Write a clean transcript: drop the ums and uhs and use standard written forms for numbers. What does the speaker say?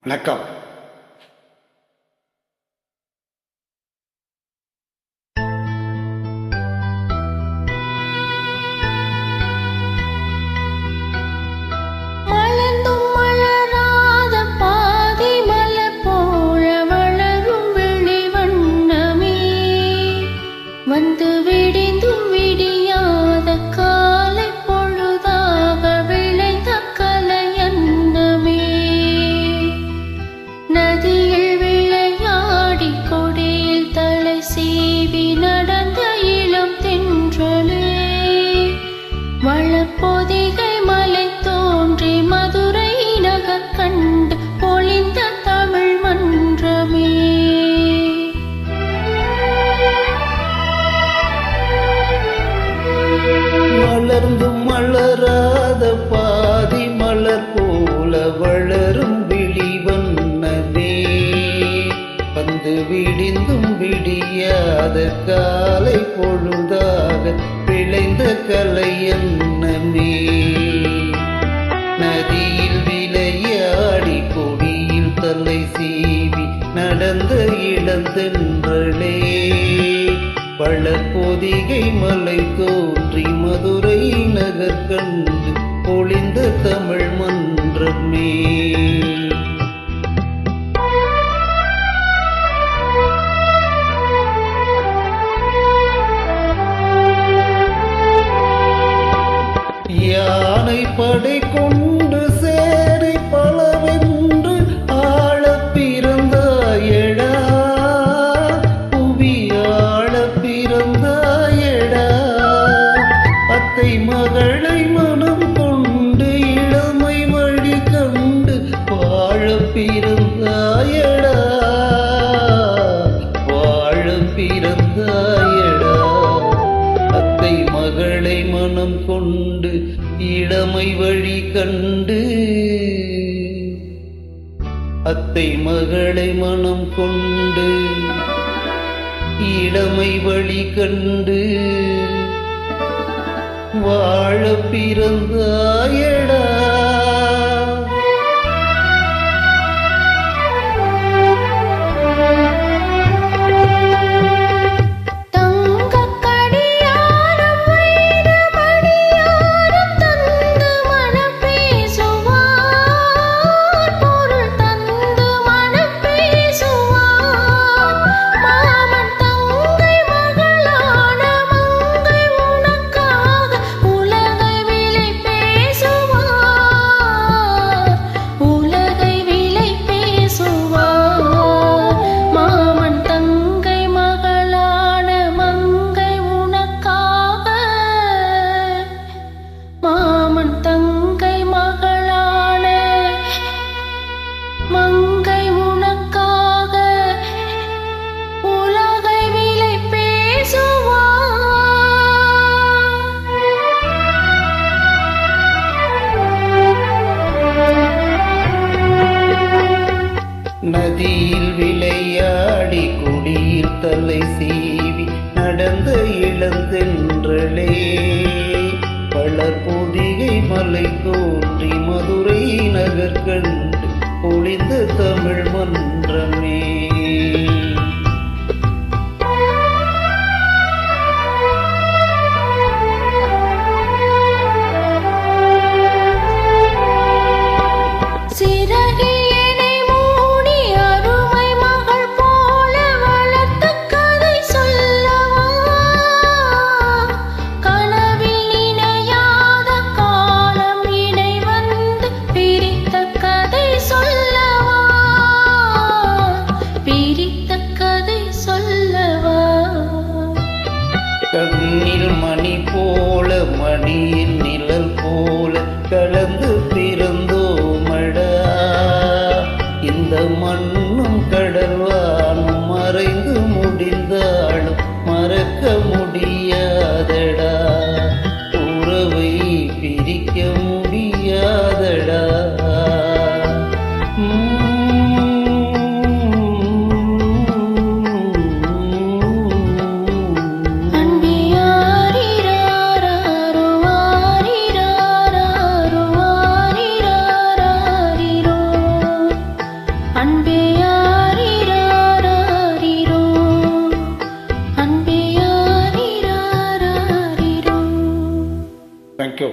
வணக்கம். வந்து விடிந்தும் விடியாத காலை பொழுதாக விளைந்த கலையன்னமே. நதியில் விளையாடி கொடியில் தலை சீவி நடந்த இளம் தென்றலே. வளப்பொதிகை மலை தோன்றி மதுரை நகர் கண்டு பொழிந்த தமிழ் மன்றமே. மலர்ந்தும் மலராத பாதி மலர் போல வளரும் விழிவண்ணமே. வந்து விடிந்தும் விடியாத காலை பொழுதாக விளைந்த கலையன்னமே. நதியில் விளையாடி கொடியில் தலை சீவி நடந்த இளந்தென்றலே. வளப்பொதிகை மலை தோன்றி மதுரை நகர் கண்டு பொழிந்த தமிழ் மன்றமே. யானை படை கொண்டு சேரி பலவென்று ஆள பிறந்தாயடா. அத்தை மகளை மனம் கொண்டு இளமை வழி கண்டு வாழ பிறந்தாயடா. வாழ பிறந்தாயடா. அத்தை மகளை மனம் கொண்டு இளமை வழி கண்டு. அத்தை மகளை மனம் கொண்டு இளமை வழி கண்டு வாழ பிறந்தாயடா. நதியில் விளையாடி குடியில் தலை சீவி நடந்த இளந்தென்றலே. வளர்பொதிகை மலை தோன்றி மதுரை நகர் கண்டு பொழிந்த தமிழ் மன்றமே. கண்ணில் மணி போல மணியின் நிழல் போல கலந்து பிறந்தோமடா. இந்த மண்ணும் கடல்வானும் மறைந்து முடிந்தாலும் மறக்க முடியாதடா. உறவை பிரிக்க முடியாதடா. தேங்க்யூ.